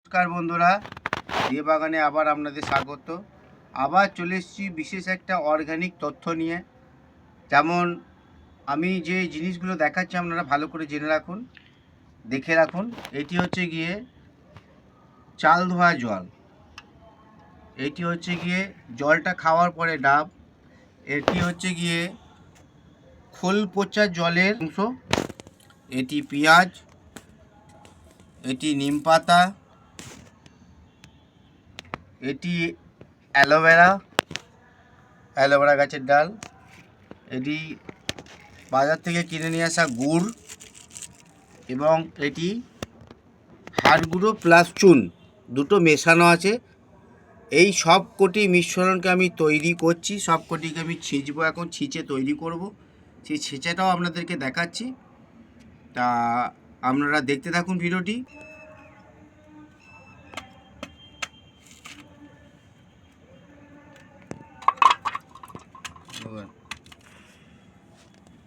নমস্কার বন্ধুরা, দিয়ে বাগানে আবার আপনাদের স্বাগত। আবার চলে এসেছি বিশেষ একটা অর্গানিক তথ্য নিয়ে। যেমন আমি যে জিনিসগুলো দেখাচ্ছি আপনারা ভালো করে জেনে রাখুন, দেখে রাখুন। এটি হচ্ছে গিয়ে চাল ধোয়া জল, এটি হচ্ছে গিয়ে জলটা খাওয়ার পরে ডাব, এটি হচ্ছে গিয়ে খোল পচা জলের অংশ, এটি পেঁয়াজ, এটি নিম পাতা, এটি অ্যালোভেরা গাছের ডাল, এটি বাজার থেকে কিনে নিয়ে আসা গুড়, এবং এটি হাড় গুঁড়ো প্লাস চুন দুটো মেশানো আছে। এই সব কটি মিশ্রণকে আমি তৈরি করছি, সব কটিকে আমি ছিঁচবো, এখন ছিঁচে তৈরি করব। সেই ছেঁচাটাও আপনাদেরকে দেখাচ্ছি, তা আপনারা দেখতে থাকুন ভিডিওটি।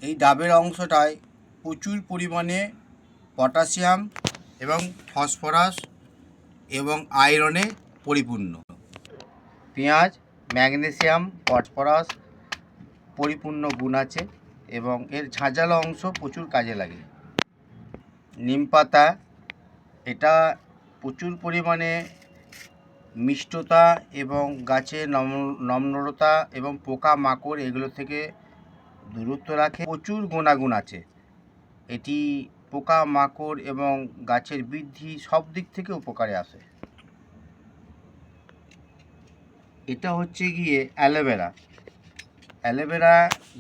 এই ডাবের অংশটায় প্রচুর পরিমাণে পটাশিয়াম এবং ফসফরাস এবং আয়রনে পরিপূর্ণ। পেঁয়াজ ম্যাগনেসিয়াম ফসফরাস পরিপূর্ণ গুণ আছে এবং এর ঝাঁঝালো অংশ প্রচুর কাজে লাগে। নিম পাতা, এটা প্রচুর পরিমাণে মিষ্টতা এবং গাছের নম্রতা এবং পোকা মাকড় এগুলো থেকে দূরত্ব রাখে। প্রচুর গুণাগুণ আছে। এটি পোকা মাকড় এবং গাছের বৃদ্ধি সব দিক থেকে উপকারে আসে। এটা হচ্ছে গিয়ে অ্যালোভেরা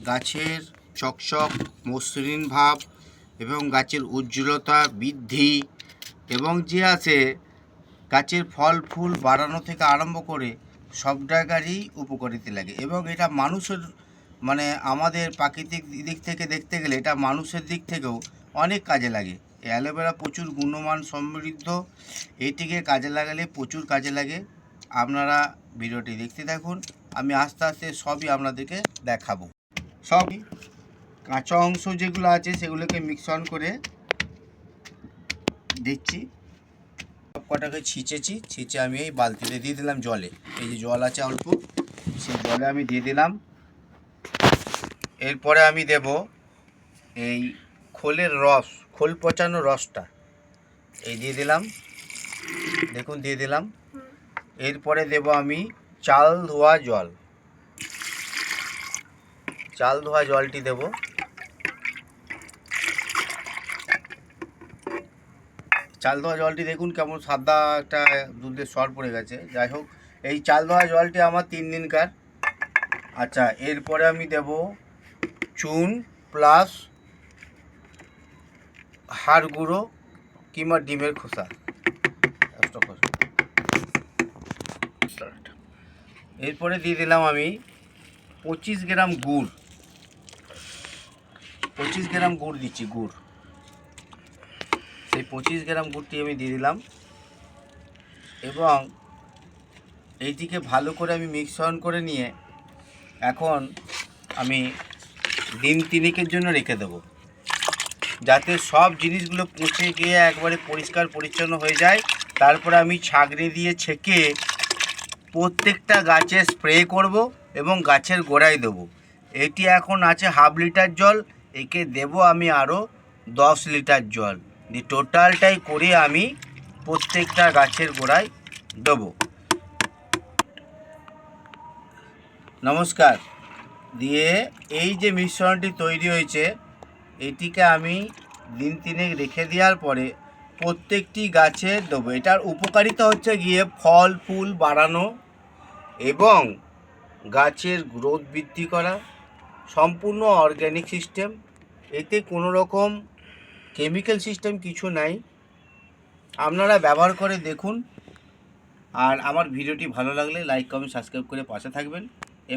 গাছের চকচক মসৃণ ভাব এবং গাছের উজ্জ্বলতা বৃদ্ধি এবং যে আছে গাছের ফল ফুল বাড়ানো থেকে আরম্ভ করে সব জায়গারই উপকারিতা লাগে। এবং এটা মানুষের আমাদের প্রাকৃতিক দিক থেকে দেখতে গেলে এটা মানুষের দিক থেকেও অনেক কাজে লাগে। অ্যালোভেরা প্রচুর গুণমান সমৃদ্ধ, এটিকে কাজে লাগালে প্রচুর কাজে লাগে। আপনারা ভিডিওটি দেখতে থাকুন, আমি আস্তে আস্তে সবই আপনাদেরকে দেখাবো। সবই কাঁচা অংশ যেগুলো আছে সেগুলোকে মিশ্রণ করে দিচ্ছি। সব কটাকে ছিঁচে আমি এই বালতিতে দিয়ে দিলাম জলে। এই যে জল আছে অল্প, সেই জলে আমি দিয়ে দিলাম। এরপরে আমি দেব এই খোলের রস, খোল পচানো রসটা এই দিয়ে দিলাম, দেখুন দিয়ে দিলাম। এরপরে দেব আমি চাল ধোয়া জলটি দেব। চাল ধোয়া জলটি দেখুন কেমন সাদা একটা দুধের সর পড়ে গেছে। যাই হোক, এই চাল ধোয়া জলটি আমার 3 দিনকার। আচ্ছা, এরপরে আমি দেব চুন প্লাস হাড় গুঁড়ো কিংবা ডিমের খোসা। এরপরে দিয়ে দিলাম আমি 25 গ্রাম গুড়। 25 গ্রাম গুড় দিচ্ছি, গুড়। সেই 25 গ্রাম গুড়টি আমি দিয়ে দিলাম এবং এইটিকে ভালো করে আমি মিশ্রণ করে নিয়ে এখন আমি দিন 3 জন্য রেখে দেবো, যাতে সব জিনিসগুলো পচে গিয়ে একবারে পরিষ্কার পরিচ্ছন্ন হয়ে যায়। তারপরে আমি ছাঁকনি দিয়ে ছেঁকে প্রত্যেকটা গাছে স্প্রে করব এবং গাছের গোড়ায় দেবো। এটি এখন আছে হাফ লিটার জল, একে দেব আমি আরও 10 লিটার জল দিয়ে টোটালটাই করে আমি প্রত্যেকটা গাছের গোড়ায় দেবো। নমস্কার। দিয়ে এই যে মিশ্রণটি তৈরি হয়েছে এটিকে আমি দিন 3 রেখে দেওয়ার পরে প্রত্যেকটি গাছে দেবো। এটার উপকারিতা হচ্ছে গিয়ে ফল ফুল বাড়ানো এবং গাছের গ্রোথ বৃদ্ধি করা, সম্পূর্ণ অর্গ্যানিক সিস্টেম। এতে কোনো রকম কেমিক্যাল সিস্টেম কিছু নাই। আপনারা ব্যবহার করে দেখুন। আর আমার ভিডিওটি ভালো লাগলে লাইক কমেন্ট সাবস্ক্রাইব করে পাশে থাকবেন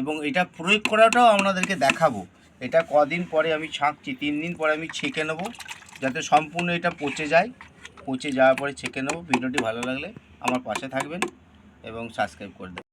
এবং এটা প্রয়োগ করাটাও আপনাদেরকে দেখাবো। এটা কদিন পরে আমি ছাঁকছি, 3 দিন পরে আমি ছেঁকে নেব, যাতে সম্পূর্ণ এটা পচে যায়। পচে যাওয়ার পরে ছেঁকে নেব। ভিডিওটি ভালো লাগলে আমার পাশে থাকবেন এবং সাবস্ক্রাইব করে দেবেন।